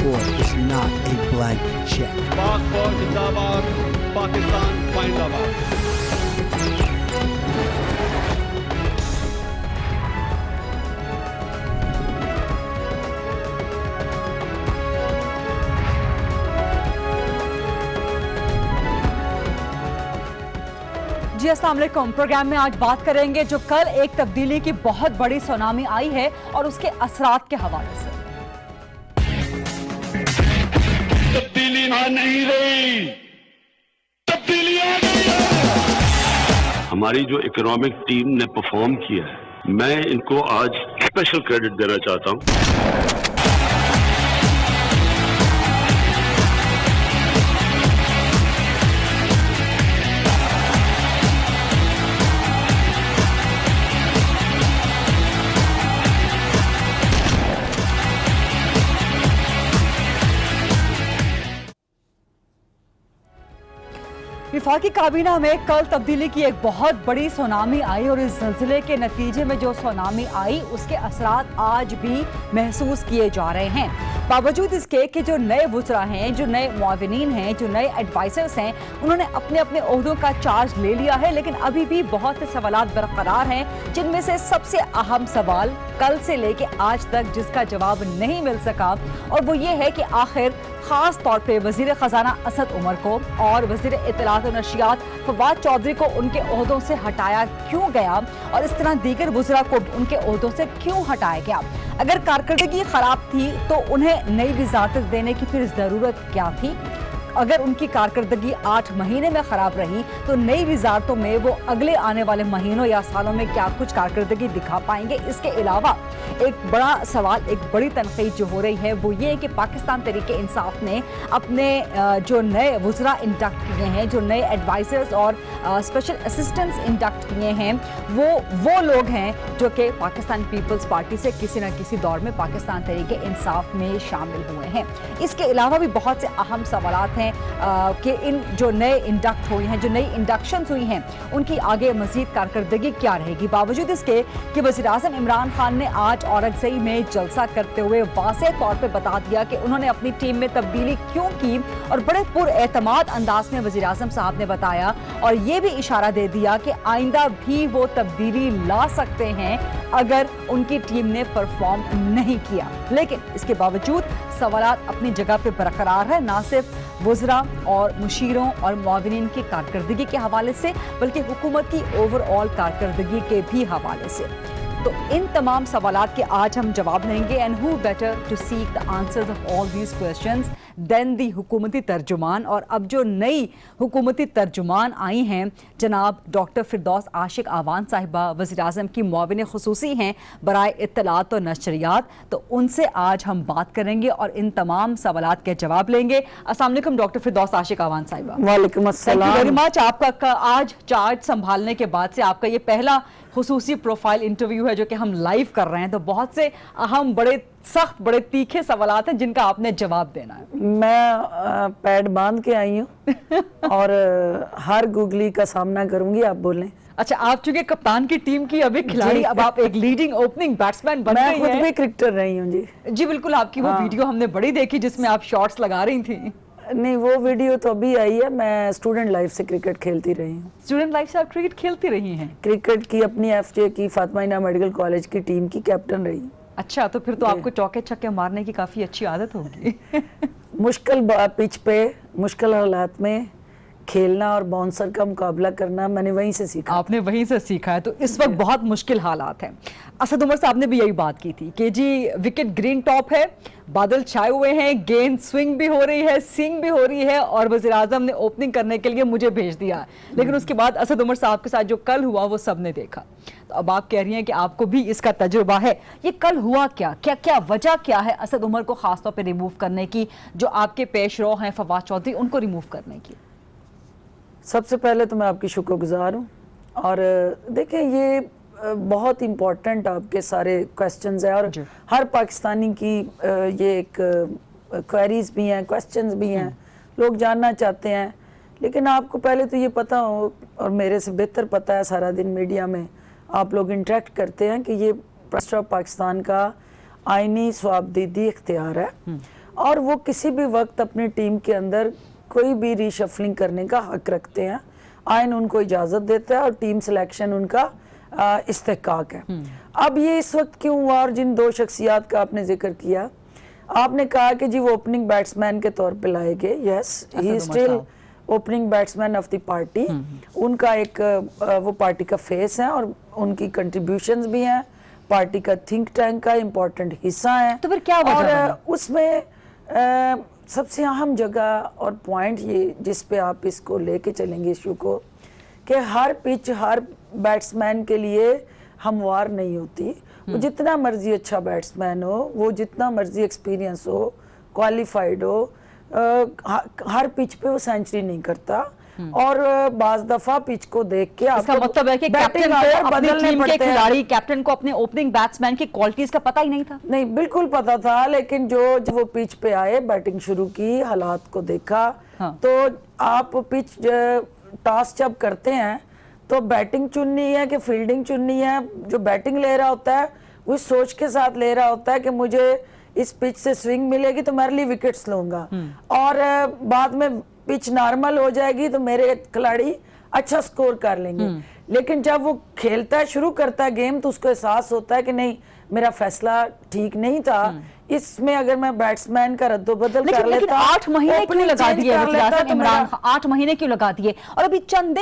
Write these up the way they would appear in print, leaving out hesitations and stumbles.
passport is not a blank check. Passport Zindabad, Pakistan Zindabad. जी अस्सलाम वालेकुम। Programme में आज बात करेंगे जो कल एक तब्दीली की बहुत बड़ी सुनामी आई है और उसके असरात के हवाले से। तब्दीली नहीं रही, तब्दीली आ गई है। हमारी जो इकोनॉमिक टीम ने परफॉर्म किया है, मैं इनको आज स्पेशल क्रेडिट देना चाहता हूं। वफाकी काबीना में कल तब्दीली की एक बहुत बड़ी सुनामी आई और इस ज़लज़ले के नतीजे में जो सुनामी आई उसके असरात आज भी महसूस किए जा रहे हैं। बावजूद इसके कि जो नए वुज़रा हैं, जो नए मुआविनीन हैं, जो नए एडवाइज़र्स हैं, उन्होंने अपने अपने ओहदों का चार्ज ले लिया है, लेकिन अभी भी बहुत से सवालात बरकरार हैं, जिनमें से सबसे अहम सवाल कल से लेके आज तक जिसका जवाब नहीं मिल सका, और वो ये है कि आखिर खास तौर पे वज़ीर ख़जाना असद उमर को और वज़ीर इत्तलात और नशियात फवाद चौधरी को उनके ओहदों से हटाया क्यों गया, और इस तरह दीगर वुज़रा को उनके ओहदों से क्यों हटाया गया। अगर कारकर्दगी ख़राब थी तो उन्हें नई वज़ारत देने की फिर ज़रूरत क्या थी। अगर उनकी कारकर्दगी 8 महीने में ख़राब रही तो नई वज़ारतों में वो अगले आने वाले महीनों या सालों में क्या कुछ कारकर्दगी दिखा पाएंगे। इसके अलावा एक बड़ा सवाल, एक बड़ी तनक़ीद जो हो रही है वो ये है कि पाकिस्तान तहरीक इंसाफ ने अपने जो नए वुज़रा इंडक्ट किए हैं, जो नए एडवाइज़र्स और स्पेशल असिस्टेंट्स इंडक्ट किए हैं, वो लोग हैं जो कि पाकिस्तान पीपल्स पार्टी से किसी न किसी दौर में पाकिस्तान तहरीक इंसाफ में शामिल हुए हैं। इसके अलावा भी बहुत से अहम सवालात हैं कि इन जो नए इंडक्ट हुए हैं, जो नई इंडक्शंस हुई हैं, उनकी आगे मज़ीद कारकर्दगी क्या रहेगी। बावजूद इसके कि वज़ीर-ए-आज़म इमरान खान ने आज औरंगज़ई में जलसा करते हुए वाज़ेह तौर पे बता दिया कि उन्होंने अपनी टीम में तब्दीली क्यों की, और बड़े पुरएतमाद अंदाज में वज़ीर-ए-आज़म साहब ने बताया और ये भी इशारा दे दिया कि आइंदा भी वो तब्दीली ला सकते हैं अगर उनकी टीम ने परफॉर्म नहीं किया। लेकिन इसके बावजूद सवालात अपनी जगह पे बरकरार है, ना सिर्फ वुज़रा और मुशीरों और मुआविनीन की कारकर्दगी के हवाले से बल्कि हुकूमत की ओवरऑल कारकर्दगी के भी हवाले से। तो इन तमाम सवालात के आज हम जवाब लेंगे। And who better to seek the answers of all these questions then the हुकूमती तर्जुमान। और अब जो नई हुकूमती तर्जुमान आई हैं जनाब डॉक्टर फिरदौस आशिक आवान साहिबा, वज़ीर-ए-आज़म की मुआविन ख़ुसूसी हैं बराए इत्तलात और नशरियात, तो उनसे आज हम बात करेंगे और इन तमाम सवालात के जवाब लेंगे। अस्सलाम वालेकुम डॉक्टर फिरदौस आशिक आवान साहिबा। वालेकुम अस्सलाम। Thank you very much. आपका आज चार्ज संभालने के बाद से आपका ये पहला खुसूसी प्रोफाइल इंटरव्यू है जो कि हम लाइव कर रहे हैं, तो बहुत से अहम, बड़े सख्त, बड़े तीखे सवालात हैं जिनका आपने जवाब देना है। मैं पैड बांध के आई हूँ और हर गूगली का सामना करूंगी। आप बोलें। अच्छा, आप चूंकि कप्तान की टीम की अभी खिलाड़ी, अब आप एक लीडिंग ओपनिंग बैट्समैन बन गई हैं। मैं खुद भी क्रिकेटर रही हूँ जी। जी बिल्कुल, आपकी वो वीडियो हमने बड़ी देखी जिसमें आप शॉट्स लगा रही थी। नहीं, वो वीडियो तो अभी आई है। मैं स्टूडेंट लाइफ से क्रिकेट खेलती रही हूँ। स्टूडेंट लाइफ से आप क्रिकेट खेलती रही हैं? क्रिकेट की अपनी FJ की फातिमा इनाम मेडिकल कॉलेज की टीम की कैप्टन रही। अच्छा, तो फिर तो आपको चौके छक्के मारने की काफी अच्छी आदत होगी। मुश्किल पिच पे मुश्किल हालात में खेलना और बाउंसर का मुकाबला करना मैंने वहीं से सीखा। आपने वहीं से सीखा है। तो इस वक्त बहुत मुश्किल हालात हैं। असद उमर साहब ने भी यही बात की थी कि जी विकेट ग्रीन टॉप है, बादल छाए हुए हैं, गेंद स्विंग भी हो रही है, सिंग भी हो रही है, और वज़ीर-ए-आज़म ने ओपनिंग करने के लिए मुझे भेज दिया। लेकिन उसके बाद असद उमर साहब के साथ जो कल हुआ वो सबने देखा। तो अब आप कह रही हैं कि आपको भी इसका तजुर्बा है। ये कल हुआ क्या, क्या क्या वजह क्या है असद उमर को खास तौर पे रिमूव करने की, जो आपके पेश रो हैं फवाद चौधरी, उनको रिमूव करने की? सबसे पहले तो मैं आपकी शुक्रगुजार हूँ। और देखें, ये बहुत इम्पोर्टेंट आपके सारे क्वेश्चंस हैं और हर पाकिस्तानी की ये एक क्वेरीज भी हैं, क्वेश्चंस भी हैं, लोग जानना चाहते हैं। लेकिन आपको पहले तो ये पता हो, और मेरे से बेहतर पता है, सारा दिन मीडिया में आप लोग इंटरेक्ट करते हैं, कि ये प्रेसिडेंट ऑफ पाकिस्तान का आईनी स्वाबदीदी इख्तियार है اور وہ کسی بھی وقت اپنی ٹیم کے اندر کوئی بھی ری شفلنگ کرنے کا حق رکھتے ہیں, آئین ان کو اجازت دیتا ہے اور ٹیم سلیکشن ان کا استحقاق ہے. اب یہ اس وقت کیوں ہوا, اور جن 2 شخصیات کا آپ نے ذکر کیا, آپ نے کہا کہ جی وہ اوپننگ بیٹسمین کے طور پہ لائے گئے. Yes, he still opening batsman of the party. ان کا ایک وہ پارٹی کا فیس ہے اور ان کی کنٹریبیوشنز بھی ہیں, پارٹی کا تھنک ٹینک کا امپورٹنٹ حصہ ہیں. تو پھر کیا وجہ ہے؟ اور اس میں سب سے اہم جگہ اور پوائنٹ یہ جس پہ آپ اس کو لے کے چلیں گے ایشو کو, کہ ہر پچ ہر بیٹسمین کے لیے ہموار نہیں ہوتی. وہ جتنا مرضی اچھا بیٹسمین ہو, وہ جتنا مرضی ایکسپیرینس ہو, کوالیفائیڈ ہو, ہر پچ پہ وہ سینچری نہیں کرتا. اور بعض دفعہ پچ کو دیکھ کے اس کا مطلب ہے کہ کیپٹن کو اپنی ٹیم کے کھلاڑی, کیپٹن کو اپنے اوپننگ بیٹسمین کی کوالٹیز کا پتہ ہی نہیں تھا. نہیں, بالکل پتا تھا, لیکن جب وہ پچ پہ آئے, بیٹنگ شروع کی, حالات کو دیکھا, تو آپ پچ ٹاس جب کرتے ہیں تو بیٹنگ چننی ہے کہ فیلڈنگ چننی ہے. جو بیٹنگ لے رہا ہوتا ہے وہ سوچ کے ساتھ لے رہا ہوتا ہے کہ مجھے اس پچ سے سوئنگ ملے گی تو میرے لیے وکٹس لوں گا, اور بعد میں پچ نارمل ہو جائے گی تو میرے کھلاڑی اچھا سکور کر لیں گے. لیکن جب وہ کھیلتا ہے, شروع کرتا ہے گیم, تو اس کو احساس ہوتا ہے کہ نہیں, میرا فیصلہ ٹھیک نہیں تھا, اس میں اگر میں بیٹسمین کا رد و بدل کر لیتا. لیکن 8 مہینے کیوں لگا دیے عمران خان, 8 مہینے کیوں لگا دیے؟ اور ابھی چند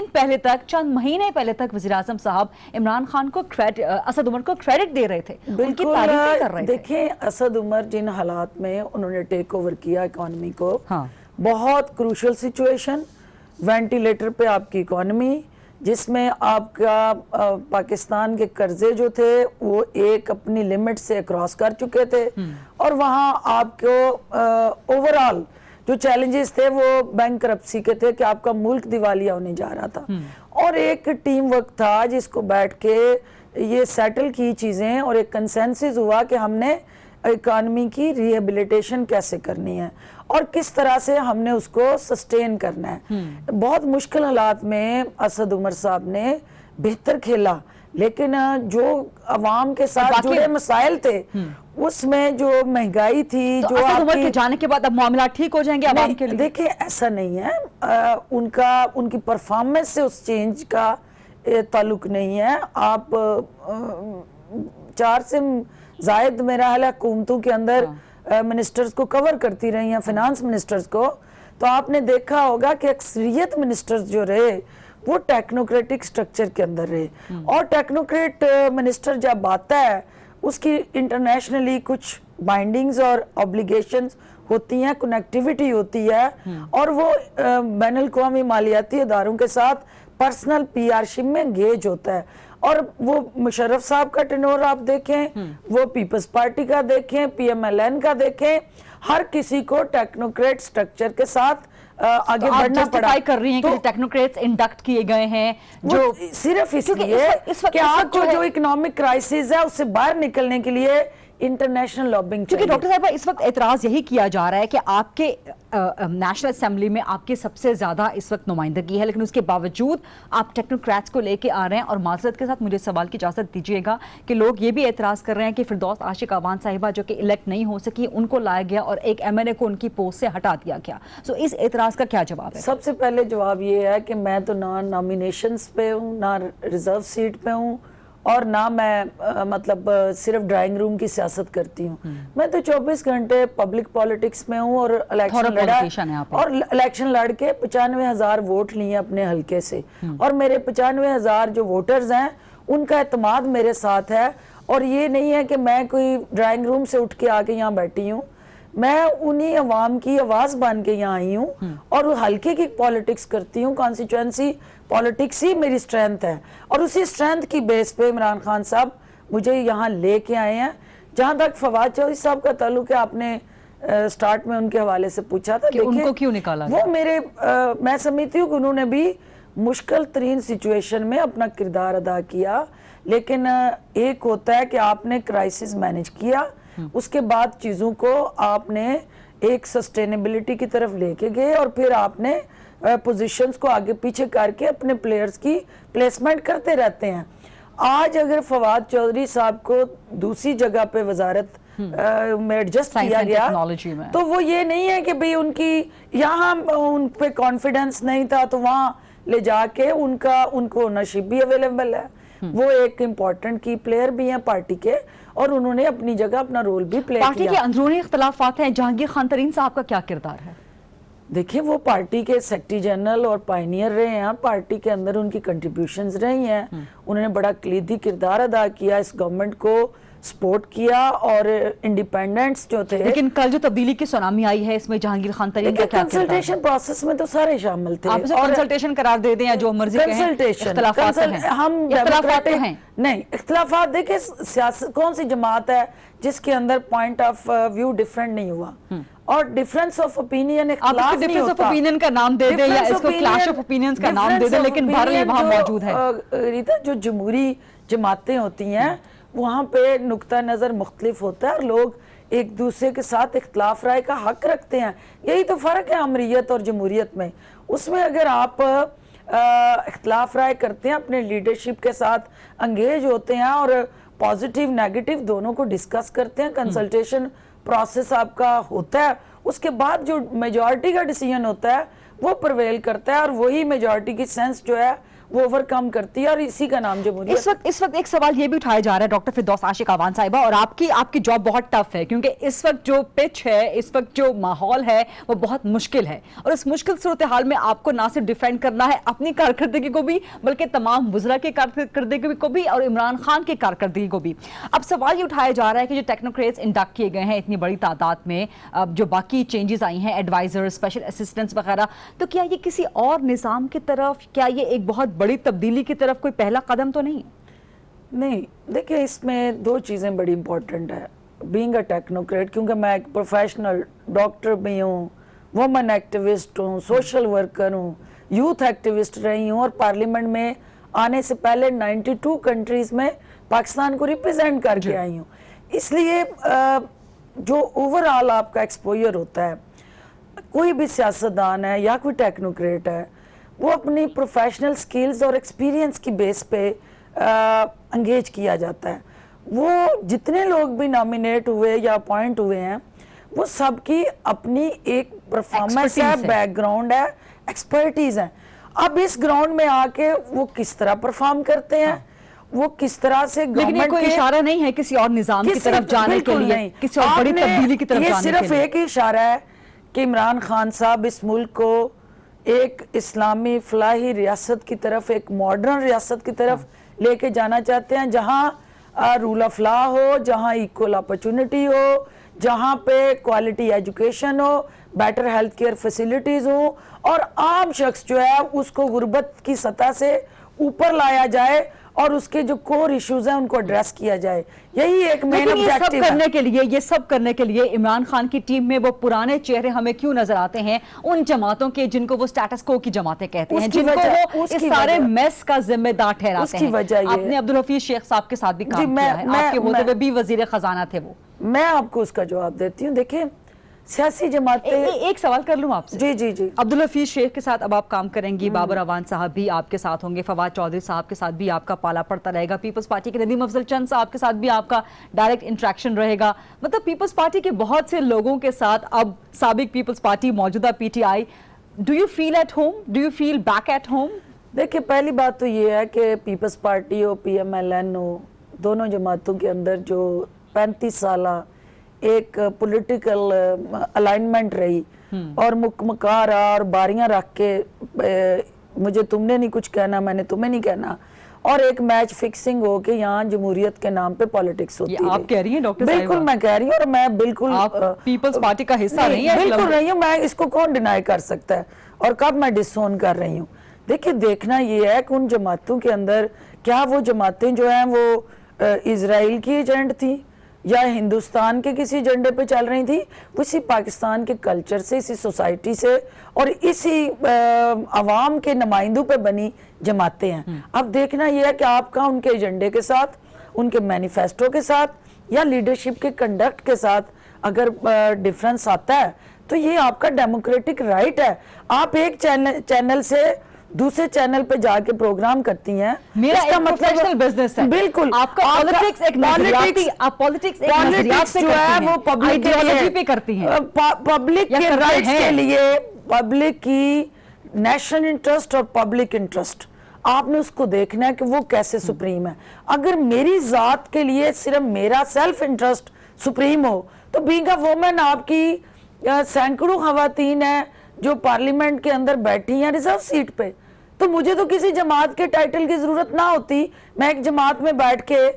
مہینے پہلے تک وزیر اعظم صاحب عمران خان کو, اسد عمر کو کریڈٹ دے رہے تھے, ان کی تعریفیں کر رہے تھے. دیکھیں, اسد عمر جن حالات میں انہوں نے ٹیک اوور کیا اکانومی کو, بہت کروشل سچویشن, وینٹیلیٹر پہ آپ کی اکانومی, جس میں آپ کا پاکستان کے قرضے جو تھے وہ ایک اپنی لیمٹ سے کراس کر چکے تھے, اور وہاں آپ کو اوورآل جو چیلنجز تھے وہ بینک کرپسی کے تھے کہ آپ کا ملک دیوالیہ ہونے جا رہا تھا. اور ایک ٹیم ورک تھا جس کو بیٹھ کے یہ سیٹل کی چیزیں, اور ایک کنسنسس ہوا کہ ہم نے اکانومی کی ریہیبلیٹیشن کیسے کرنی ہے اور کس طرح سے ہم نے اس کو سسٹین کرنا ہے. بہت مشکل حالات میں اسد عمر صاحب نے بہتر کھیلا, لیکن جو عوام کے ساتھ جڑے مسائل تھے اس میں جو مہنگائی تھی, جو اسد عمر کے جانے کے بعد اب معاملات ٹھیک ہو جائیں گے عوام کے لیے؟ دیکھیں, ایسا نہیں ہے, ان کی پرفارمنس سے اس چینج کا تعلق نہیں ہے. آپ 4 سے زائد میرا حال حکومتوں کے اندر منسٹرز کو کور کرتی رہی ہیں, فینانس منسٹرز کو, تو آپ نے دیکھا ہوگا کہ اکثریت منسٹرز جو رہے وہ ٹیکنوکریٹک سٹرکچر کے اندر رہے. اور ٹیکنوکریٹ منسٹر جب آتا ہے اس کی انٹرنیشنلی کچھ بائنڈنگز اور اوبلیگیشنز ہوتی ہیں, کنیکٹیویٹی ہوتی ہے, اور وہ بین الاقوامی مالیاتی اداروں کے ساتھ پرسنل پی آر شپ میں انگیج ہوتا ہے. اور وہ مشرف صاحب کا ٹینور آپ دیکھیں, وہ پیپلز پارٹی کا دیکھیں, پی ایم ایل این کا دیکھیں, ہر کسی کو ٹیکنوکریٹ سٹرکچر کے ساتھ آگے بڑھنا پڑا. کر رہی ہیں کہ ٹیکنوکریٹس انڈکٹ کیے گئے ہیں, جو صرف اس لیے کہ آپ کو جو اکنامک کرائسس ہے اس سے باہر نکلنے کے لیے انٹرنیشنل لابنگ. کیونکہ ڈاکٹر صاحبہ اس وقت اعتراض یہی کیا جا رہا ہے کہ آپ کے نیشنل اسمبلی میں آپ کی سب سے زیادہ اس وقت نمائندگی ہے, لیکن اس کے باوجود آپ ٹیکنوکریٹس کو لے کے آ رہے ہیں. اور معذرت کے ساتھ مجھے سوال کی اجازت دیجیے گا کہ لوگ یہ بھی اعتراض کر رہے ہیں کہ فردوس عاشق اعوان صاحبہ جو کہ الیکٹ نہیں ہو سکی, ان کو لایا گیا اور ایک ایم این اے کو ان کی پوسٹ سے ہٹا دیا گیا. سو اس اعتراض کا کیا جواب ہے؟ سب سے پہلے جواب یہ ہے کہ میں تو نہ نامینیشنز پہ ہوں, نہ ریزرو سیٹ پہ ہوں, اور نہ میں مطلب صرف ڈرائنگ روم کی سیاست کرتی ہوں. میں تو 24 گھنٹے پبلک پالیٹکس میں ہوں, اور الیکشن لڑ کے 95,000 ووٹ لیے اپنے حلقے سے, اور میرے 95,000 جو ووٹرز ہیں ان کا اعتماد میرے ساتھ ہے. اور یہ نہیں ہے کہ میں کوئی ڈرائنگ روم سے اٹھ کے آ کے یہاں بیٹھی ہوں, میں انہی عوام کی آواز بن کے یہاں آئی ہوں, اور حلقے کی پالیٹکس کرتی ہوں. کانسٹیچوئنسی پالیٹکس ہی میری اسٹرینتھ ہے, اور اسی اسٹرینتھ کی بیس پہ عمران خان صاحب مجھے یہاں لے کے آئے ہیں. جہاں تک فواد چودھری صاحب کا تعلق ہے, آپ نے سٹارٹ میں ان کے حوالے سے پوچھا تھا کہ ان کو کیوں نکالا وہ میں سمجھتی ہوں کہ انہوں نے بھی مشکل ترین سچویشن میں اپنا کردار ادا کیا. لیکن ایک ہوتا ہے کہ آپ نے کرائسس مینج کیا, اس کے بعد چیزوں کو آپ نے ایک سسٹینیبلٹی کی طرف لے کے گئے, اور پھر آپ نے پوزیشنز کو آگے پیچھے کر کے اپنے پلیئرز کی پلیسمنٹ کرتے رہتے ہیں. آج اگر فواد چودھری صاحب کو دوسری جگہ پہ وزارت میں ایڈجسٹ Science کیا and گیا technology میں. تو وہ یہ نہیں ہے کہ بھئی ان کی یہاں ان پہ کانفیڈنس نہیں تھا تو وہاں لے جا کے ان کو اونرشپ بھی اویلیبل ہے. وہ ایک امپورٹنٹ کی پلیئر بھی ہیں پارٹی کے اور انہوں نے اپنی جگہ اپنا رول بھی پلے کیا. پارٹی کے اندرونی اختلافات ہیں. جہانگیر خان ترین صاحب کا کیا کردار ہے؟ دیکھیں وہ پارٹی کے سیکرٹری جنرل اور پائنیئر رہے ہیں. پارٹی کے اندر ان کی کنٹریبیوشنز رہی ہیں. انہوں نے بڑا کلیدی کردار ادا کیا, اس گورنمنٹ کو سپورٹ کیا اور انڈیپینڈنٹس جو تھے. لیکن کل جو تبدیلی کی سونامی آئی ہے اس میں جہانگیر خان ترین کا کیا کردار ہے؟ کنسلٹیشن پروسیس میں تو سارے شامل تھے. آپ اسے کنسلٹیشن قرار دے دیں یا جو مرضی کہیں, اختلافات ہیں. ہم اختلافات تو ہیں نہیں, اختلافات دیکھیں سیاست کون سی جماعت ہے جس کے اندر پوائنٹ آف ویو ڈیفرنٹ نہیں ہوا اور ڈیفرنس آف اوپینین آپ اس کو ڈیفرنس آف اوپینین کا نام دے دیں یا اس کو کلیش آف اوپینینز کا نام دے دیں, لیکن بہرحال یہ وہاں موجود ہے. ریتا جو جمہوری جماعتیں ہوتی ہیں وہاں پہ نقطہ نظر مختلف ہوتا ہے اور لوگ ایک دوسرے کے ساتھ اختلاف رائے کا حق رکھتے ہیں. یہی تو فرق ہے امریت اور جمہوریت میں. اس میں اگر آپ اختلاف رائے کرتے ہیں, اپنے لیڈرشپ کے ساتھ انگیج ہوتے ہیں اور پازیٹیو نیگیٹو دونوں کو ڈسکس کرتے ہیں, کنسلٹیشن پروسیس آپ کا ہوتا ہے, اس کے بعد جو میجورٹی کا ڈیسیژن ہوتا ہے وہ پرویل کرتا ہے اور وہی میجورٹی کی سینس جو ہے وہ اوور کم کرتی ہے اور اسی کا نام جمہوریت. اس وقت ایک سوال یہ بھی اٹھایا جا رہا ہے ڈاکٹر فردوس عاشق اعوان صاحبہ, اور آپ کی جاب بہت ٹف ہے کیونکہ اس وقت جو پچ ہے, اس وقت جو ماحول ہے وہ بہت مشکل ہے, اور اس مشکل صورتحال میں آپ کو نہ صرف ڈیفینڈ کرنا ہے اپنی کارکردگی کو بھی بلکہ تمام وزراء کی کارکردگی کو بھی اور عمران خان کی کارکردگی کو بھی. اب سوال یہ اٹھایا جا رہا ہے کہ جو ٹیکنوکریٹس انڈکٹ کیے گئے ہیں اتنی بڑی تعداد میں, جو باقی چینجز آئی ہیں ایڈوائزر, اسپیشل اسسٹنٹس وغیرہ, تو کیا یہ کسی اور نظام کی طرف, کیا یہ ایک بہت بڑی تبدیلی کی طرف کوئی پہلا قدم تو نہیں؟ نہیں, دیکھیں اس میں دو چیزیں بڑی امپورٹنٹ ہے. بینگ اے ٹیکنوکریٹ, کیونکہ میں ایک پروفیشنل ڈاکٹر بھی ہوں, وومن ایکٹیوسٹ ہوں, سوشل ورکر ہوں, یوتھ ایکٹیوسٹ رہی ہوں اور پارلیمنٹ میں آنے سے پہلے 92 کنٹریز میں پاکستان کو ریپرزینٹ کر کے آئی ہوں. اس لیے جو اوور آل آپ کا ایکسپوئر ہوتا ہے, کوئی بھی سیاستدان ہے یا کوئی ٹیکنوکریٹ ہے, وہ اپنی پروفیشنل سکلز اور ایکسپیرینس کی بیس پہ انگیج کیا جاتا ہے. وہ جتنے لوگ بھی نامینیٹ ہوئے یا اپوائنٹ ہوئے ہیں وہ سب کی اپنی ایک پرفارمنس ہے, بیک گراؤنڈ ہے, ایکسپرٹیز ہے. اب اس گراؤنڈ میں آ کے وہ کس طرح پرفارم کرتے ہیں, وہ کس طرح سے گورنمنٹ کوئی اشارہ نہیں ہے کسی اور نظام کی طرف جانے کے لیے, کسی اور بڑی تبدیلی کی طرف جانے کے لیے. یہ صرف ایک ہی اشارہ ہے کہ عمران خان صاحب اس ملک کو ایک اسلامی فلاحی ریاست کی طرف, ایک ماڈرن ریاست کی طرف لے کے جانا چاہتے ہیں, جہاں رول آف لا ہو, جہاں ایکول اپرچونٹی ہو, جہاں پہ کوالٹی ایجوکیشن ہو, بیٹر ہیلتھ کیئر فیسیلیٹیز ہوں اور عام شخص جو ہے اس کو غربت کی سطح سے اوپر لایا جائے اور اس کے جو کور ایشوز ہیں ان کو ایڈریس کیا جائے. یہی ایک مین آبجیکٹیو ہے. یہ سب کرنے کے لیے عمران خان کی ٹیم میں وہ پرانے چہرے ہمیں کیوں نظر آتے ہیں, ان جماعتوں کے جن کو وہ سٹیٹس کو کی جماعتیں کہتے ہیں, جن کو وہ اس سارے میس کا ذمہ دار ٹھہراتے ہیں. آپ نے عبدالحفیظ شیخ صاحب کے ساتھ بھی کام کیا ہے, آپ کے ہوتے ہوئے بھی وزیر خزانہ تھے وہ. میں آپ کو اس کا جواب دیتی ہوں. دیکھیں سیاسی جماعتیں, ایک سوال کر لوں آپ سے. جی عبدالحفیظ شیخ کے ساتھ اب آپ کام کریں گی, بابر اعوان صاحب بھی آپ کے ساتھ ہوں گے, فواد چودھری صاحب کے ساتھ بھی آپ کا پالا پڑتا رہے گا, پیپلز پارٹی کے ندیم افضل چند صاحب کے ساتھ بھی آپ کا ڈائریکٹ انٹریکشن رہے گا. مطلب پیپلز پارٹی کے بہت سے لوگوں کے ساتھ اب سابق پیپلز پارٹی, موجودہ P T I, do you feel at home, do you feel back at home? دیکھیں پہلی بات تو یہ ہے کہ پیپلز پارٹی ہو, پی ایم ایل این ہو, دونوں جماعتوں کے اندر جو 35 سالہ ایک پولیٹیکل الائنمنٹ رہی اور مکمکا رہا اور باریاں رکھ کے مجھے تم نے نہیں کچھ کہنا, میں نے تمہیں نہیں کہنا, اور ایک میچ فکسنگ ہو کہ یہاں جمہوریت کے نام پہ پالیٹکس ہوتی ہے. آپ کہہ رہی ہیں ڈاکٹر صاحبہ؟ بالکل میں کہہ رہی ہوں, اور میں بالکل پیپلز پارٹی کا حصہ نہیں ہے. بالکل نہیں ہوں میں, اس کو کون ڈینائی کر سکتا ہے, اور کب میں ڈسون کر رہی ہوں. دیکھیں دیکھنا یہ ہے کہ ان جماعتوں کے اندر کیا وہ جماعتیں جو ہیں وہ اسرائیل کی ایجنٹ تھیں یا ہندوستان کے کسی ایجنڈے پہ چل رہی تھی, وہ اسی پاکستان کے کلچر سے, اسی سوسائٹی سے اور اسی عوام کے نمائندوں پہ بنی جماعتیں ہیں. اب دیکھنا یہ ہے کہ آپ کا ان کے ایجنڈے کے ساتھ, ان کے مینیفیسٹو کے ساتھ یا لیڈرشپ کے کنڈکٹ کے ساتھ اگر ڈیفرنس آتا ہے تو یہ آپ کا ڈیموکریٹک رائٹ ہے. آپ ایک چینل سے दूसरे चैनल पे जाके प्रोग्राम करती हैं, मेरा इसका एक प्रोफेशनल बिजनेस है, बिल्कुल आपका पॉलिटिक्स एक नजरियाती, आप पॉलिटिक्स एक नजरियात से जो है करती वो हैं, पब्लिक आइडियोलॉजी पे करती हैं, पब्लिक या के करते राइट्स हैं। के लिए, पब्लिक की नेशनल इंटरेस्ट और पब्लिक इंटरेस्ट आपने उसको देखना है कि वो कैसे सुप्रीम है। अगर मेरी जात के लिए सिर्फ मेरा सेल्फ इंटरेस्ट सुप्रीम हो तो बीइंग अ वुमन आपकी सैकड़ों खवातीन हैं जो पार्लियामेंट के अंदर बैठी हैं रिजर्व सीट पे, तो मुझे तो किसी जमात के टाइटल की जरूरत ना होती, मैं एक जमात में बैठ के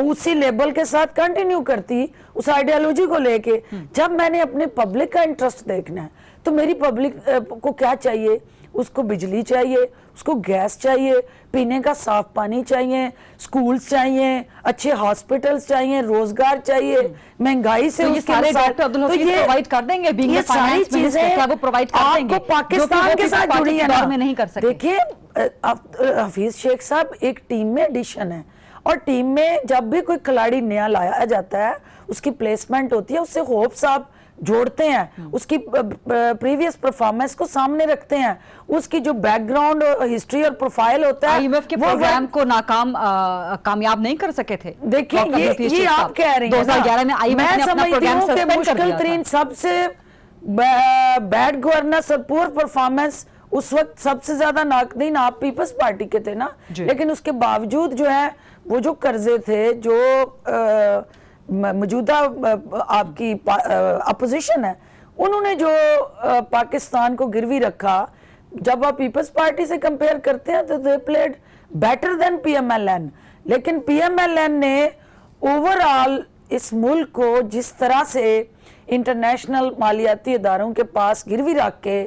उसी लेबल के साथ कंटिन्यू करती उस आइडियोलॉजी को लेके। जब मैंने अपने पब्लिक का इंटरेस्ट देखना है तो मेरी पब्लिक को क्या चाहिए, उसको बिजली चाहिए, उसको गैस चाहिए, पीने का साफ पानी चाहिए, स्कूल्स चाहिए, अच्छे हॉस्पिटल्स चाहिए, रोजगार चाहिए, महंगाई से तो ये उसके सारे मसाइल- डॉक्टर अब्दुल तो हफीज ये- प्रोवाइड कर देंगे, being ये the finance सारी minister, चीजें क्या वो प्रोवाइड कर देंगे आपको पाकिस्तान के साथ जुड़ी है दौर में नहीं कर ना। सके। देखिए हफीज शेख साहब एक टीम में एडिशन है, और टीम में जब भी कोई खिलाड़ी नया लाया जाता है उसकी प्लेसमेंट होती है, उससे होप्स आप जोड़ते हैं, उसकी प्रीवियस परफॉर्मेंस को सामने रखते हैं, उसकी जो बैकग्राउंड हिस्ट्री और प्रोफाइल होता है आईएमएफ के वो प्रोग्राम को कामयाब नहीं कर सके थे। देखिए डॉक्टर हफीज ये शेख आप साहब। कह रही हैं 2011 में आईएमएफ मैं ने अपना समझती प्रोग्राम हूं कि सस्पेंड कर मुश्किल दिया तरीन था। सबसे बैड गवर्नेंस और पुअर परफॉर्मेंस उस वक्त सबसे ज्यादा नाकदीन आप पीपल्स पार्टी के थे ना, जी। लेकिन उसके बावजूद जो है वो जो कर्जे थे, जो मौजूदा आपकी अपोजिशन है, उन्होंने जो पाकिस्तान को गिरवी रखा, जब आप पीपल्स पार्टी से कंपेयर करते हैं तो they played better than PMLN, लेकिन पीएमएलएन ने ओवरऑल इस मुल्क को जिस तरह से इंटरनेशनल मालियाती इदारों के पास गिरवी रख के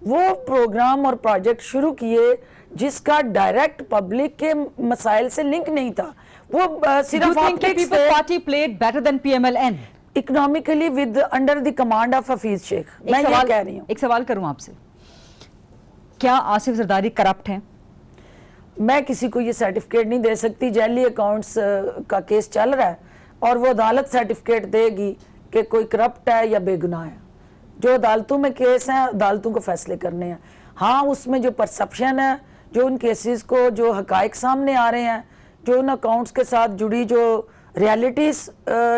वो प्रोग्राम और प्रोजेक्ट शुरू किए जिसका डायरेक्ट पब्लिक के मसाइल से लिंक नहीं था, वो सिर्फ Peoples Party played better than PMLN economically with under the command of Hafeez Shaikh. मैं ये कह रही हूँ। एक सवाल करूं आपसे, क्या आसिफ जरदारी करप्ट हैं? मैं किसी को ये सर्टिफिकेट नहीं दे सकती, जाली अकाउंट्स का केस चल रहा है और वो अदालत सर्टिफिकेट देगी कि कोई करप्ट है या बेगुनाह है। जो अदालतों में केस हैं अदालतों को फैसले करने हैं। हाँ, उसमें जो परसेप्शन है, जो उन केसेस को जो हकायक सामने आ रहे हैं, जो उन अकाउंट्स के साथ जुड़ी जो रियलिटीज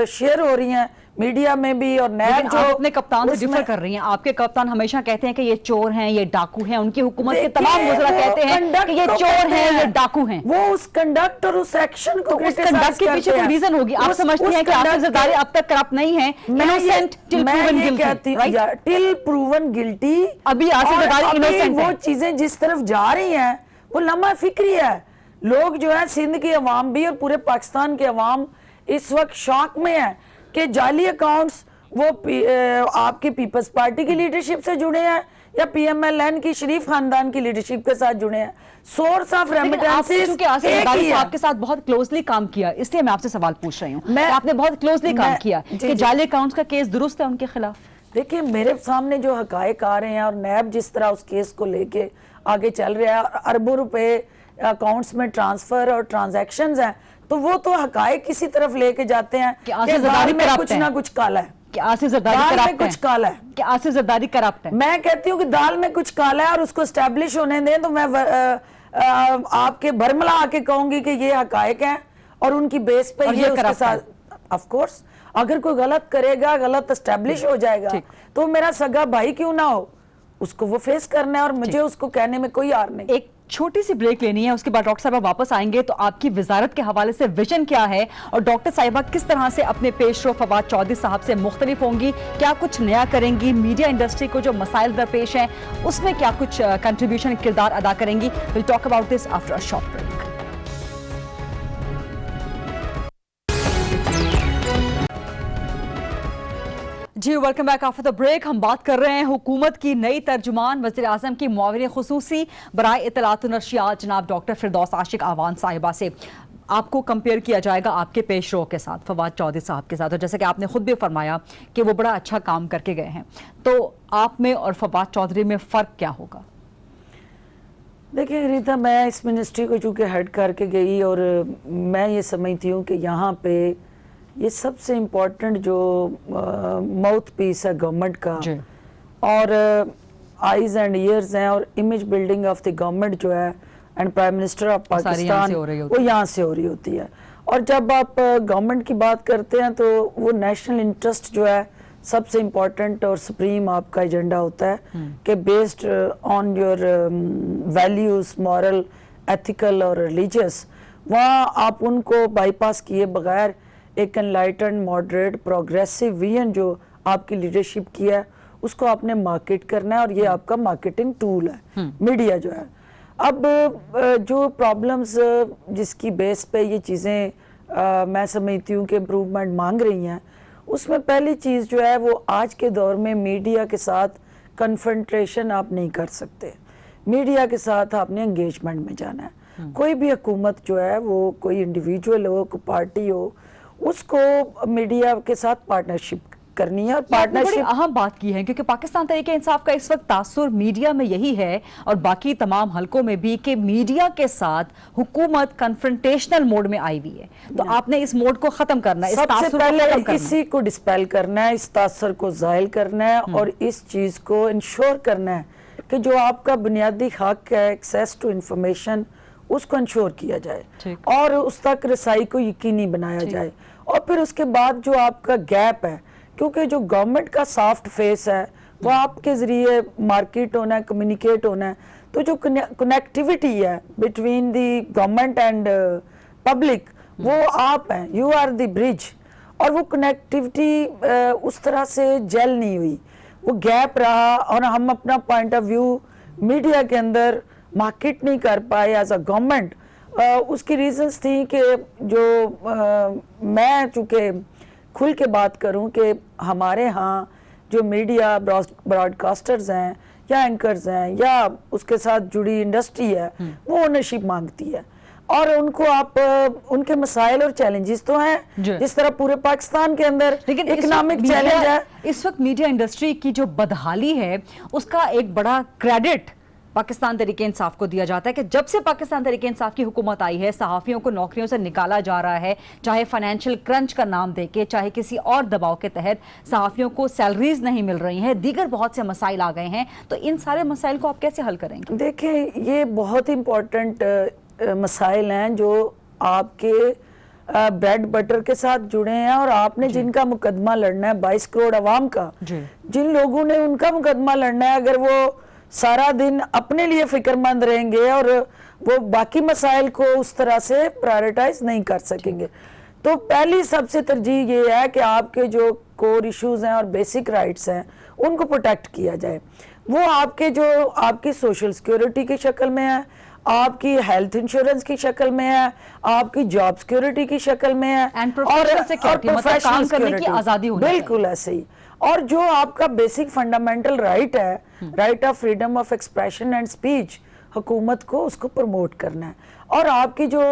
शेयर हो रही हैं मीडिया में भी, और नैब जो आप अपने कप्तान से डिफर कर रही हैं। आपके कप्तान हमेशा कहते हैं कि ये चोर हैं, ये डाकू हैं, उनकी हुकूमत के तमाम वज़रा कहते हैं कि ये चोर हैं, ये डाकू हैं। वो उस कंडक्ट और उस एक्शन को उस कंडक्ट के पीछे कोई रीजन होगी। आप समझती हैं कि आसिफ जरदारी अब तक करप्ट नहीं है, innocent till proven guilty, right? Till proven guilty. अभी आसिफ जरदारी इनोसेंट है। वो चीजें जिस तरफ जा रही हैं वो लम्हा फिक्री है। लोग जो है सिंध की अवाम भी और पूरे पाकिस्तान के अवाम इस वक्त शॉक में है कि जाली अकाउंट्स वो आपकी पीपल्स पार्टी की लीडरशिप से जुड़े हैं या पीएमएलएन की शरीफ खानदान की लीडरशिप के साथ जुड़े हैं। सोर्स ऑफ रेमिटेंसेस आपके साथ बहुत क्लोजली काम किया, इसलिए मैं आपसे सवाल पूछ रही हूँ। आपने बहुत क्लोजली काम किया कि जाली अकाउंट्स का केस दुरुस्त है उनके खिलाफ। देखिए मेरे सामने जो हकायक आ रहे हैं और नैब जिस तरह उस केस को लेके आगे चल रहा है, अरबों रुपए अकाउंट्स में ट्रांसफर और ट्रांजैक्शंस हैं, तो वो तो हकायक किसी तरफ लेके जाते हैं कि आसिफ जरदारी में कुछ ना कुछ काला है, कि आसिफ जरदारी करप्ट है, कुछ काला है, कि आसिफ जरदारी करप्ट है। मैं कहती हूँ कि दाल में कुछ काला है और उसको एस्टैब्लिश होने दें, तो मैं आपके भरमला आके कहूंगी कि ये हकायक हैं और उनकी बेस पे ये उसके साथ ऑफ कोर्स अगर कोई गलत करेगा, गलत एस्टैब्लिश हो जाएगा, तो मेरा सगा भाई क्यों ना हो, उसको वो फेस करना है और मुझे उसको कहने में कोई हार नहीं। एक छोटी सी ब्रेक लेनी है, उसके बाद डॉक्टर साहबा वापस आएंगे तो आपकी वजारत के हवाले से विजन क्या है और डॉक्टर साहिबा किस तरह से अपने पेशरो फवाद चौधरी साहब से मुख्तलिफ होंगी, क्या कुछ नया करेंगी, मीडिया इंडस्ट्री को जो मसाइल दरपेश हैं उसमें क्या कुछ कंट्रीब्यूशन किरदार अदा करेंगी। Will talk about this after a short break. जी welcome back after the break. हम बात कर रहे हैं हुकूमत की नई तर्जुमान वज़ीर आज़म की मुआविन खुसूसी बराए इत्तलात व नशरियात जनाब डॉक्टर फिरदौस आशिक आवान साहिबा से आपको कंपेयर किया जाएगा आपके पेशरो के साथ, फवाद चौधरी साहब के साथ। और जैसे कि आपने खुद भी फरमाया कि वो बड़ा अच्छा काम करके गए हैं, तो आप में और फवाद चौधरी में फ़र्क क्या होगा? देखिए रीता, मैं इस मिनिस्ट्री को चूँकि हेड करके गई और मैं ये समझती हूँ कि यहाँ पे ये सबसे इम्पोर्टेंट जो माउथ पीस है गवर्नमेंट का, और आईज एंड ईयर्स हैं और image building of the government जो है and prime minister of Pakistan वो यहाँ से हो रही होती है। और जब आप गवर्नमेंट की बात करते हैं तो वो नेशनल इंटरेस्ट जो है सबसे इम्पोर्टेंट और सुप्रीम आपका एजेंडा होता है कि based on your values moral ethical और रिलीजियस, वहाँ आप उनको बाईपास किए बगैर एक एनलाइटेंड मॉडरेट प्रोग्रेसिव विजन जो आपकी लीडरशिप की है उसको आपने मार्केट करना है और ये आपका मार्केटिंग टूल है मीडिया जो है। अब जो प्रॉब्लम्स जिसकी बेस पे ये चीज़ें मैं समझती हूँ कि इम्प्रूवमेंट मांग रही हैं, उसमें पहली चीज़ जो है वो आज के दौर में मीडिया के साथ कन्फ्रंटेशन आप नहीं कर सकते, मीडिया के साथ आपने एंगेजमेंट में जाना है। कोई भी हुकूमत जो है वो कोई इंडिविजुअल हो कोई पार्टी हो उसको मीडिया के साथ पार्टनरशिप करनी है और पार्टनरशिप अहम बात की है क्योंकि पाकिस्तान तहरीक इंसाफ का इस वक्त तासुर मीडिया में यही है और बाकी तमाम हलकों में भी कि मीडिया के साथ हुकूमत कन्फ्रंटेशनल मोड में आई हुई है। तो आपने इस मोड को खत्म करना है, सबसे पहले इसी को डिस्पेल करना है, इस तासुर को जाहिल करना है और इस चीज को इंश्योर करना है कि जो आपका बुनियादी हक है एक्सेस टू इंफॉर्मेशन उसको इंश्योर किया जाए और उस तक रसाई को यकीनी बनाया जाए। और फिर उसके बाद जो आपका गैप है, क्योंकि जो गवर्नमेंट का सॉफ्ट फेस है वो आपके जरिए मार्केट होना है कम्युनिकेट होना है, तो जो कनेक्टिविटी है between the government and public वो आप हैं, यू आर द ब्रिज। और वो कनेक्टिविटी उस तरह से जेल नहीं हुई, वो गैप रहा और हम अपना पॉइंट ऑफ व्यू मीडिया के अंदर मार्केट नहीं कर पाए एज अ गवर्नमेंट। उसकी रीजंस थी कि जो मैं चूँकि खुल के बात करूं कि हमारे यहाँ जो मीडिया ब्रॉडकास्टर्स हैं या एंकर्स हैं या उसके साथ जुड़ी इंडस्ट्री है वो ओनरशिप मांगती है और उनको आप उनके मसाइल और चैलेंजेस तो हैं जिस तरह पूरे पाकिस्तान के अंदर लेकिन इकोनॉमिक चैलेंज है। इस वक्त मीडिया इंडस्ट्री की जो बदहाली है उसका एक बड़ा क्रेडिट पाकिस्तान तहरीक इंसाफ को दिया जाता है कि जब से पाकिस्तान तहरीक इंसाफ की हुकूमत आई है सहाफ़ियों को नौकरियों से निकाला जा रहा है, चाहे फाइनेंशियल क्रंच का नाम देके चाहे किसी और दबाव के तहत सहाफ़ियों को सैलरीज नहीं मिल रही हैं, दीगर बहुत से मसाइल आ गए हैं। तो इन सारे मसाइल को आप कैसे हल करेंगे? देखें ये बहुत इंपॉर्टेंट मसाइल हैं जो आपके ब्रेड बटर के साथ जुड़े हैं और आपने जिनका मुकदमा लड़ना है 22 करोड़ अवाम का, जिन लोगों ने उनका मुकदमा लड़ना है, अगर वो सारा दिन अपने लिए फिक्रमंद रहेंगे और वो बाकी मसाइल को उस तरह से प्रायोरिटाइज नहीं कर सकेंगे। तो पहली सबसे तरजीह ये है कि आपके जो कोर इश्यूज हैं और बेसिक राइट्स हैं उनको प्रोटेक्ट किया जाए। वो आपके जो आपकी सोशल सिक्योरिटी की शक्ल में है, आपकी हेल्थ इंश्योरेंस की शक्ल में है, आपकी जॉब सिक्योरिटी की शक्ल में है और प्रोफेशनल सिक्योरिटी बिल्कुल ऐसे ही। और जो आपका बेसिक फंडामेंटल राइट है, right of freedom of expression and speech, हुकूमत को उसको प्रमोट करना है। और आपकी जो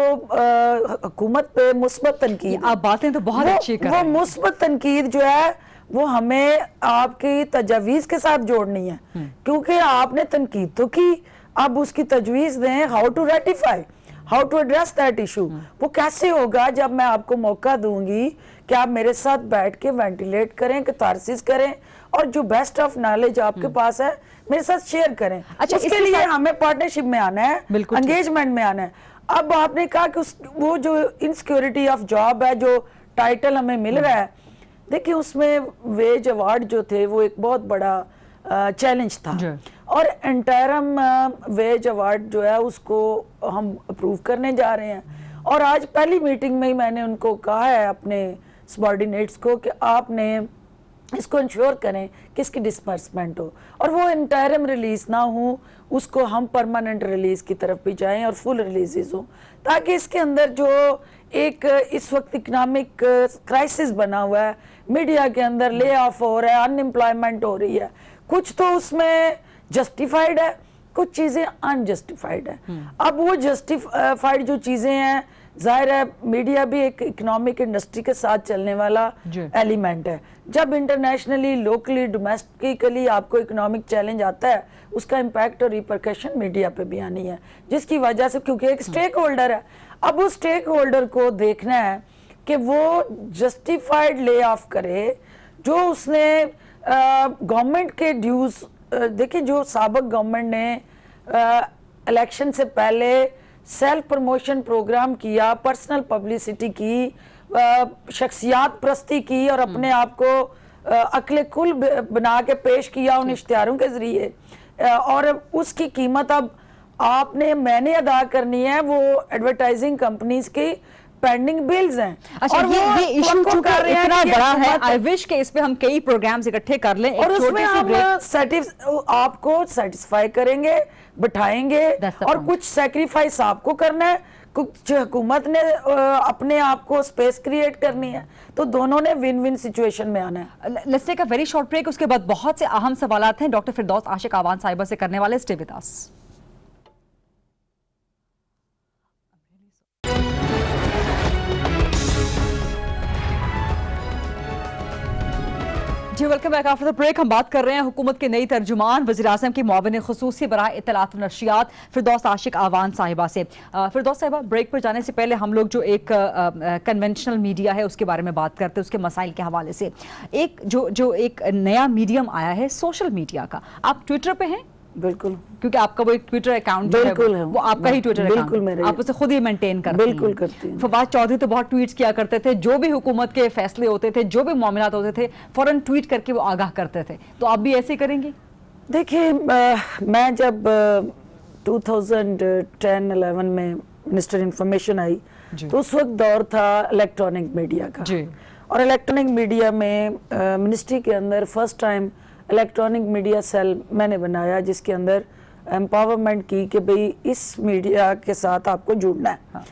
हुकूमत पे मुस्बत तनकीद, आप बातें तो बहुत अच्छी कर रहे हैं, वो मुस्बत तनकीद जो है वो हमें आपकी तजवीज के साथ जोड़नी है क्योंकि आपने तनकीद तो की, अब उसकी तजवीज दें how to rectify, how to address that issue. वो कैसे होगा जब मैं आपको मौका दूंगी कि आप मेरे साथ बैठ के वेंटिलेट करें, कैथारसिस करें और जो बेस्ट ऑफ नॉलेज आपके पास है मेरे साथ शेयर करें। अच्छा, इसके लिए हमें पार्टनरशिप में आना है, एंगेजमेंट में आना है। अब आपने कहा कि वो जो इनसिक्योरिटी ऑफ जॉब है जो टाइटल हमें मिल रहा है, देखिए उसमें वेज अवार्ड जो थे वो एक बहुत बड़ा चैलेंज था और इंटरम वेज अवार्ड जो है उसको हम अप्रूव करने जा रहे हैं। और आज पहली मीटिंग में ही मैंने उनको कहा है अपने सबॉर्डिनेट्स को कि आपने इसको इंश्योर करें कि इसकी डिस्बर्समेंट हो और वो इंटरम रिलीज ना हो, उसको हम परमानेंट रिलीज की तरफ भी जाएं और फुल रिलीजेस हो, ताकि इसके अंदर जो एक इस वक्त इकोनॉमिक क्राइसिस बना हुआ है, मीडिया के अंदर ले ऑफ हो रहा है, अनएम्प्लॉयमेंट हो रही है, कुछ तो उसमें जस्टिफाइड है, कुछ चीजें अनजस्टिफाइड है। अब वो जस्टिफाइड जो चीजें हैं, जाहिर है मीडिया भी एक इकोनॉमिक इंडस्ट्री के साथ चलने वाला एलिमेंट है। जब इंटरनेशनली, लोकली, डोमेस्टिकली आपको इकोनॉमिक चैलेंज आता है उसका इम्पैक्ट और रिपरकशन मीडिया पे भी आनी है, जिसकी वजह से क्योंकि एक स्टेक होल्डर है, अब उस स्टेक होल्डर को देखना है कि वो जस्टिफाइड ले ऑफ करे जो उसने गवर्नमेंट के ड्यूज देखिए जो साबिक गवर्नमेंट ने इलेक्शन से पहले सेल्फ प्रमोशन प्रोग्राम किया, पर्सनल पब्लिसिटी की, शख्सियात प्रस्ती की और अपने आप को अक्ल कुल बना के पेश किया उन इश्तिहारों के जरिए, और उसकी कीमत अब मैंने अदा करनी है। वो एडवर्टाइजिंग कंपनीज की पेंडिंग बिल्स हैं। अच्छा, और ये इशू चूंकि इतना बड़ा है, आई विश कि इस पे हम कई प्रोग्राम्स इकट्ठे कर लें, और उसमें हम आपको सेटिस्फाई करेंगे, बिठाएंगे, और कुछ सैक्रिफाइस आपको करना है, कुछ हुकूमत ने अपने आप को स्पेस क्रिएट करनी है, तो दोनों ने विन विन सिचुएशन में आना है। Let's take a very short break, उसके बाद बहुत से अहम सवालात हैं डॉक्टर फिरदौस आशिक आवान साहिबा से करने वाले। Stay with us. जी welcome back after the break. हम बात कर रहे हैं हुकूमत के नई तर्जुमान वज़ीर-ए-आज़म की मुआविन ख़ुसूसी बराए इत्तलात व नशियात फिरदौस आशिक आवान साहिबा से। फिरदौस साहिबा, ब्रेक पर जाने से पहले हम लोग जो एक कन्वेंशनल मीडिया है उसके बारे में बात करते हैं, उसके मसाइल के हवाले से। एक जो एक नया मीडियम आया है सोशल मीडिया का, आप ट्विटर पे हैं? बिल्कुल, क्योंकि आपका वो एक ट्विटर अकाउंट है, वो आपका ही ट्विटर अकाउंट, आप उसे खुद ही मेंटेन करते हैं। बिल्कुल करती हैं। फवाद चौधरी तो बहुत ट्वीट्स किया करते थे, जो भी हुकूमत के फैसले होते थे, जो भी मामलात होते थे, फौरन ट्वीट करके वो आगाह करते थे। तो आप भी ऐसे करेंगी? देखिए, मैं जब 2010-11 में मिनिस्टर इंफॉर्मेशन आई, तो उस वक्त दौर था इलेक्ट्रॉनिक मीडिया का, और इलेक्ट्रॉनिक मीडिया में मिनिस्ट्री के अंदर first time electronic media cell मैंने बनाया, जिसके अंदर एम्पावरमेंट की कि भाई इस मीडिया के साथ आपको जुड़ना है। हाँ।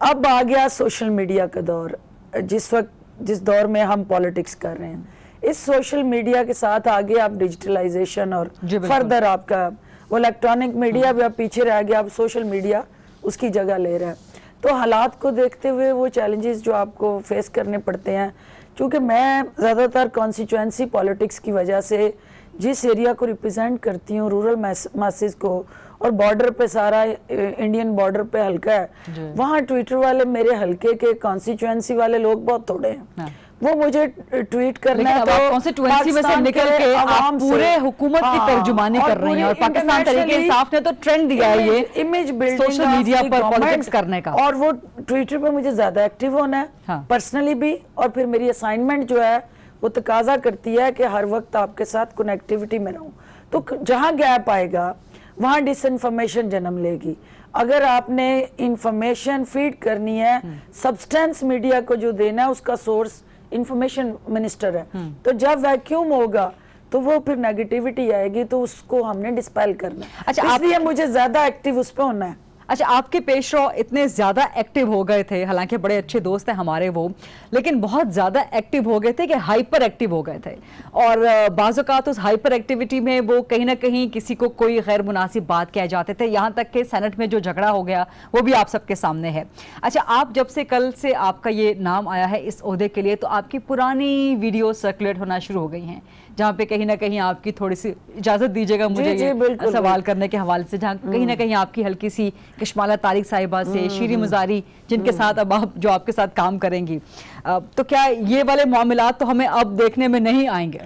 अब आ गया सोशल मीडिया का दौर, जिस दौर में हम पॉलिटिक्स कर रहे हैं, इस सोशल मीडिया के साथ आगे आप डिजिटलाइजेशन और फर्दर आपका वो इलेक्ट्रॉनिक मीडिया भी अब पीछे रह गया, अब सोशल मीडिया उसकी जगह ले रहा है। तो हालात को देखते हुए वो चैलेंजेस जो आपको फेस करने पड़ते हैं, क्योंकि मैं ज़्यादातर कॉन्स्टिट्यूएंसी पॉलिटिक्स की वजह से जिस एरिया को रिप्रेजेंट करती हूँ, रूरल मैसेज को, और बॉर्डर पे सारा इंडियन बॉर्डर पे हल्का है, वहाँ ट्विटर वाले मेरे हल्के के कॉन्स्टिट्यूएंसी वाले लोग बहुत थोड़े हैं। हाँ। वो मुझे ट्वीट करना है, तो कॉन्स्टिट्यूएंसी में से निकल के आप पूरे हुकूमत की तर्जुमानी कर रही हैं, और पाकिस्तान तहरीक इंसाफ ने तो ट्रेंड दिया है ये इमेज बिल्डिंग सोशल मीडिया पर पॉलिटिक्स करने का, और वो ट्विटर पे मुझे ज्यादा एक्टिव होना है पर्सनली भी, और फिर मेरी असाइनमेंट जो है वो तकाजा करती है कि हर वक्त आपके साथ कनेक्टिविटी में रहूं। तो जहां गैप आएगा वहां डिसइंफॉर्मेशन जन्म लेगी। अगर आपने इंफॉर्मेशन फीड करनी है, सब्सटेंस मीडिया को जो देना है उसका सोर्स इंफॉर्मेशन मिनिस्टर है, तो जब वैक्यूम होगा तो वो फिर नेगेटिविटी आएगी, तो उसको हमने डिस्पेल करना है। अच्छा, इसलिए मुझे ज्यादा एक्टिव उस पे होना है। अच्छा, आपके पेशरो इतने ज़्यादा एक्टिव हो गए थे, हालांकि बड़े अच्छे दोस्त हैं हमारे वो, लेकिन बहुत ज़्यादा एक्टिव हो गए थे कि हाइपर एक्टिव हो गए थे, और बाज़ औक़ात उस हाइपर एक्टिविटी में वो कहीं ना कहीं किसी को कोई गैर मुनासिब बात कह जाते थे, यहाँ तक कि सेनेट में जो झगड़ा हो गया वो भी आप सबके सामने है। अच्छा, आप जब से कल से आपका ये नाम आया है इस ओहदे के लिए, तो आपकी पुरानी वीडियो सर्कुलेट होना शुरू हो गई हैं, जहाँ पे कहीं ना कहीं आपकी थोड़ी सी, इजाज़त दीजिएगा मुझे ये सवाल करने के हवाले से, जहाँ कहीं ना कहीं आपकी हल्की सी कशमाला तारिक साहिबा से, शीरी मुजारी, जिनके साथ अब आप जो आपके साथ काम करेंगी, तो क्या ये वाले मामलात तो हमें अब देखने में नहीं आएंगे?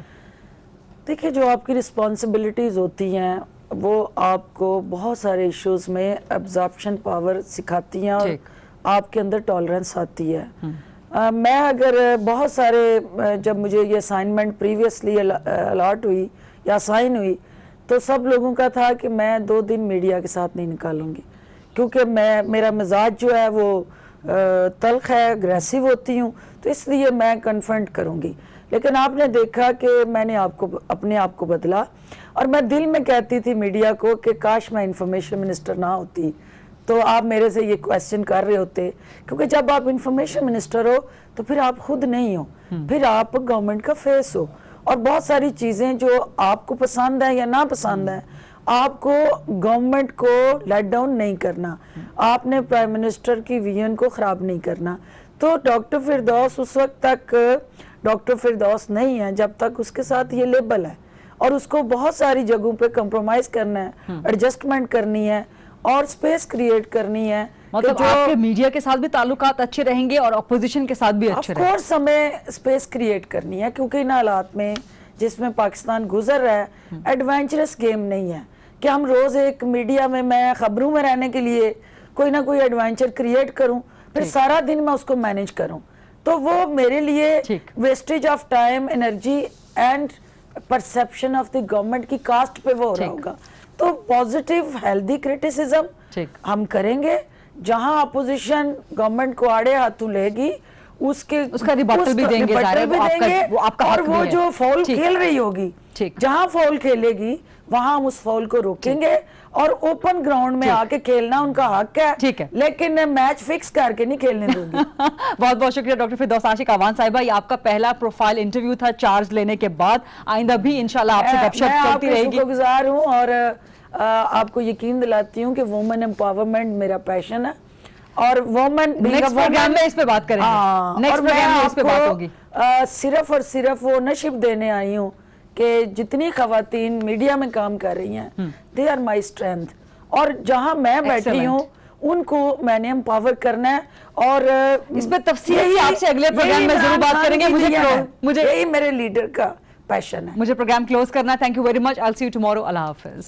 देखिए, जो आपकी रिस्पॉन्सिबिलिटीज होती हैं वो आपको बहुत सारे इश्यूज में एब्जॉर्प्शन पावर सिखाती हैं, और आपके अंदर टॉलरेंस आती है। मैं अगर बहुत सारे, जब मुझे ये असाइनमेंट प्रीवियसली अलॉट हुई या असाइन हुई, तो सब लोगों का था कि मैं 2 दिन मीडिया के साथ नहीं निकालूंगी, क्योंकि मेरा मिजाज जो है वो तल्ख है, अग्रेसिव होती हूँ, तो इसलिए मैं कन्फ्रंट करूँगी। लेकिन आपने देखा कि मैंने अपने आप को बदला, और मैं दिल में कहती थी मीडिया को कि काश मैं इंफॉर्मेशन मिनिस्टर ना होती, तो आप मेरे से ये क्वेश्चन कर रहे होते, क्योंकि जब आप इंफॉर्मेशन मिनिस्टर हो तो फिर आप खुद नहीं हो, फिर आप गवर्नमेंट का फेस हो, और बहुत सारी चीज़ें जो आपको पसंद है या ना पसंद है, आपको गवर्नमेंट को लेट डाउन नहीं करना, आपने प्राइम मिनिस्टर की विजन को ख़राब नहीं करना। तो डॉक्टर फिरदौस उस वक्त तक डॉक्टर फिरदौस नहीं है जब तक उसके साथ ये लेबल है, और उसको बहुत सारी जगहों पे कंप्रोमाइज़ करना है, एडजस्टमेंट करनी है, और स्पेस क्रिएट करनी है। मतलब जो आपके मीडिया के साथ भी ताल्लुकात अच्छे रहेंगे और अपोजिशन के साथ भी अच्छे रहेंगे। ऑफ कोर्स हमें स्पेस क्रिएट करनी है, क्योंकि इन हालात में جس میں پاکستان گزر رہا ہے ایڈونچرس گیم نہیں ہے کہ ہم روز ایک میڈیا میں خبروں میں رہنے کے لیے کوئی نہ کوئی ایڈونچر کریٹ کروں پھر سارا دن میں اس کو مینیج کروں, تو وہ میرے لیے wastage of time, energy and perception of the government کی کاسٹ پہ وہ ہو رہا ہوگا. تو پازیٹیو ہیلدی کرٹیسزم ہم کریں گے, جہاں اپوزیشن گورنمنٹ کو آڑے ہاتھوں لے گی اس کا ریبٹل بھی دیں گے, اور وہ جو فاؤل کھیل رہی ہوگی جہاں فاؤل کھیلے گی وہاں ہم اس فاؤل کو روکیں گے, اور اوپن گراؤنڈ میں آ کے کھیلنا ان کا حق ہے, لیکن میچ فکس کر کے نہیں کھیلنے دوں گی. بہت بہت شکریہ ڈاکٹر فردوس عاشق اعوان صاحبہ, یہ آپ کا پہلا پروفائل انٹرویو تھا چارج لینے کے بعد, آئندہ بھی انشاءاللہ آپ سے گپ شپ چلتی رہے گی. میں آپ کا شکر گزار ہوں اور آپ کو یقین دلاتی ہوں کہ وومن امپاورمنٹ میرا پیشن ہے, اور وومن نیکسٹ پروگرام میں اس پہ بات کریں گے, نیکسٹ پروگرام میں اس پہ بات ہوگی. صرف اور صرف وہ نشب دینے آئی ہوں کہ جتنی خواتین میڈیا میں کام کر رہی ہیں دے آر مائی اسٹرینتھ, اور جہاں میں بیٹھی ہوں ان کو میں نے امپاور کرنا ہے, اور اس پہ تفصیل ہی آپ سے اگلے پروگرام میں ضرور بات کریں گے. مجھے یہی میرے لیڈر کا پیشن ہے. مجھے پروگرام کلوز کرنا ہے. Thank you very much. I'll see you tomorrow. اللہ حافظ.